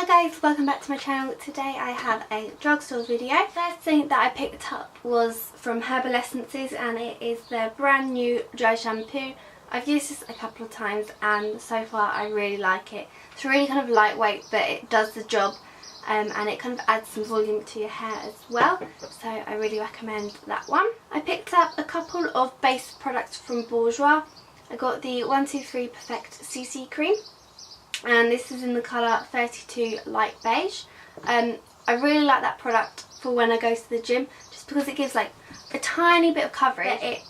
Hi guys, welcome back to my channel. Today I have a drugstore video. First thing that I picked up was from Herbal Essences, and it is their brand new dry shampoo. I've used this a couple of times and so far I really like it. It's really kind of lightweight, but it does the job, and it kind of adds some volume to your hair as well, so I really recommend that one. I picked up a couple of base products from Bourgeois. I got the 123 Perfect CC cream, and this is in the colour 32 light beige. I really like that product for when I go to the gym, just because it gives like a tiny bit of coverage. It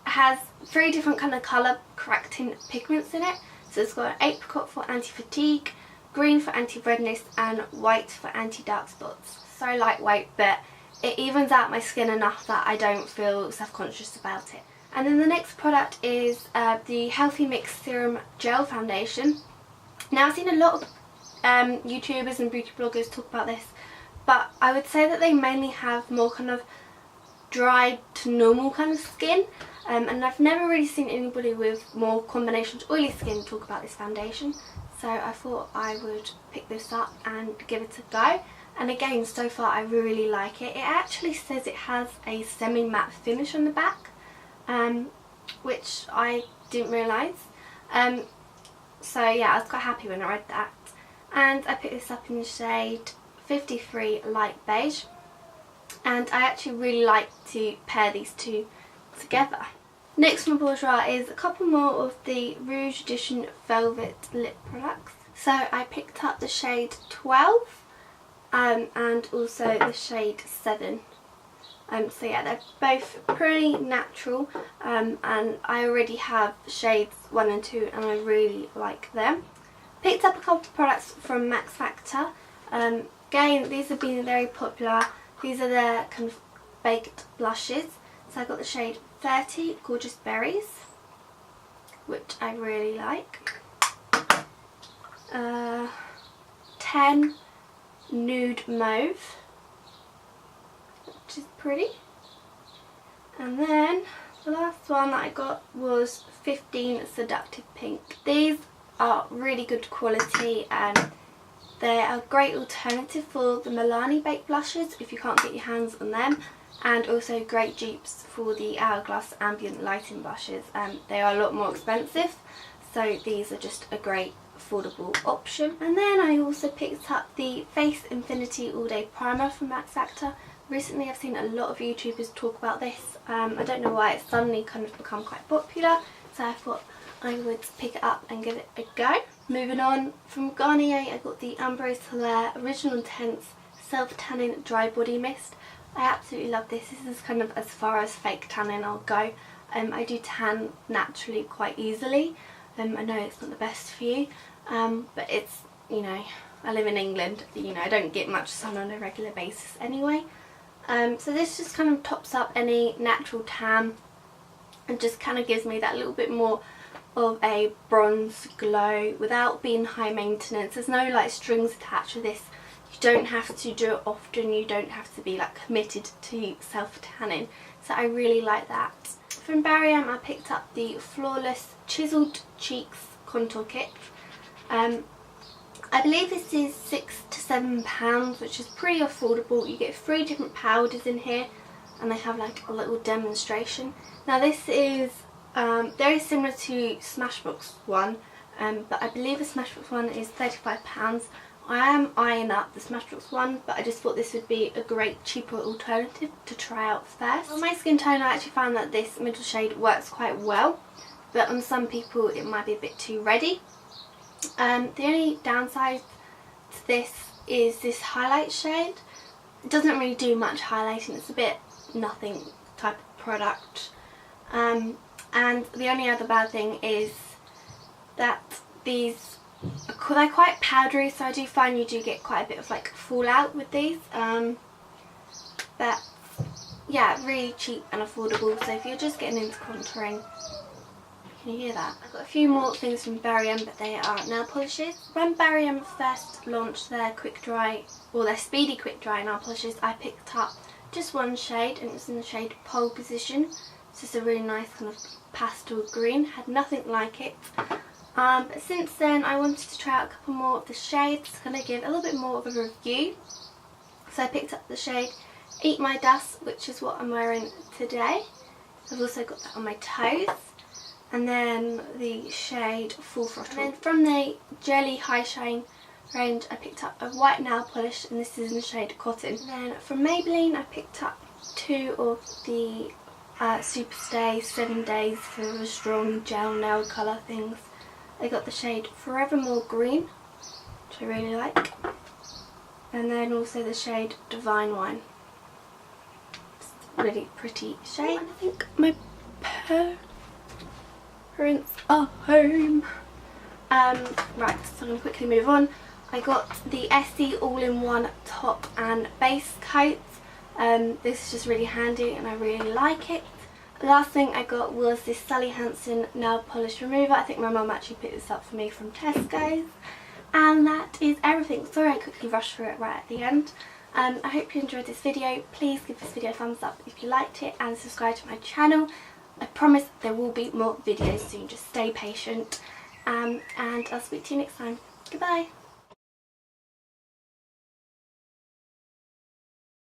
has 3 different kind of colour correcting pigments in it. So it's got apricot for anti-fatigue, green for anti-redness and white for anti-dark spots. So lightweight, but it evens out my skin enough that I don't feel self-conscious about it. And then the next product is the Healthy Mix Serum Gel Foundation. Now, I've seen a lot of YouTubers and beauty bloggers talk about this, but I would say that they mainly have more kind of dry to normal kind of skin, and I've never really seen anybody with more combination to oily skin talk about this foundation, so I thought I would pick this up and give it a go. And again, so far I really like it. It actually says it has a semi-matte finish on the back, which I didn't realise. So yeah, I was quite happy when I read that. And I picked this up in the shade 53 Light Beige. And I actually really like to pair these two together. Next from Bourgeois is a couple more of the Rouge Edition Velvet Lip products. So I picked up the shade 12 and also the shade 7. So yeah, they're both pretty natural, and I already have shades 1 and 2 and I really like them. Picked up a couple of products from Max Factor. Again, these have been very popular. These are their kind of baked blushes. So I got the shade 30 Gorgeous Berries, which I really like. 10 Nude Mauve, which is pretty. And then the last one that I got was 15 Seductive Pink. These are really good quality, and they are a great alternative for the Milani baked blushes if you can't get your hands on them, and also great dupes for the Hourglass Ambient Lighting blushes. They are a lot more expensive, so these are just a great affordable option. And then I also picked up the Face Infinity All Day Primer from Max Factor. Recently I've seen a lot of YouTubers talk about this. I don't know why it's suddenly kind of become quite popular, so I thought I would pick it up and give it a go. Moving on, from Garnier I got the Ambrose Hilaire Original Intense Self Tanning Dry Body Mist. I absolutely love this. This is kind of as far as fake tanning I'll go. I do tan naturally quite easily. I know it's not the best for you, but it's, you know, I live in England, you know, I don't get much sun on a regular basis anyway. So this just kind of tops up any natural tan and just kind of gives me that little bit more of a bronze glow without being high maintenance. There's no like strings attached with this. You don't have to do it often, you don't have to be like committed to self tanning, so I really like that. From Barry I picked up the Flawless Chiseled Cheeks Contour Kit. I believe this is £6 to £7, which is pretty affordable. You get 3 different powders in here, and they have like a little demonstration. Now this is very similar to Smashbox one, but I believe the Smashbox one is £35. I am eyeing up the Smashbox one, but I just thought this would be a great cheaper alternative to try out first. On my skin tone I actually found that this middle shade works quite well, but on some people it might be a bit too reddy. The only downside to this is this highlight shade. It doesn't really do much highlighting, it's a bit nothing type of product. And the only other bad thing is that these, they're quite powdery, so I do find you do get quite a bit of like fallout with these. But yeah, really cheap and affordable, so if you're just getting into contouring, can you hear that? I've got a few more things from Barry, but they are nail polishes. When Barry first launched their quick dry, or their Speedy quick dry nail polishes, I picked up just one shade, and it was in the shade Pole Position. It's just a really nice kind of pastel green, had nothing like it. But since then I wanted to try out a couple more of the shades to kind of give a little bit more of a review. So I picked up the shade Eat My Dust, which is what I'm wearing today. I've also got that on my toes. And then the shade Full Throttle. And then from the Jelly High Shine range I picked up a white nail polish, and this is in the shade Cotton. And then from Maybelline I picked up 2 of the Superstay 7 Days for the strong gel nail colour things. I got the shade Forevermore Green, which I really like. And then also the shade Divine Wine. It's a really pretty shade. And I think my parents are home. Right, so I'm going to quickly move on. I got the Essie all-in-one top and base coat. This is just really handy and I really like it. The last thing I got was this Sally Hansen nail polish remover. I think my mum actually picked this up for me from Tesco's. And that is everything. Sorry I quickly rushed through it right at the end. I hope you enjoyed this video. Please give this video a thumbs up if you liked it and subscribe to my channel. I promise there will be more videos soon. Just stay patient. And I'll speak to you next time. Goodbye.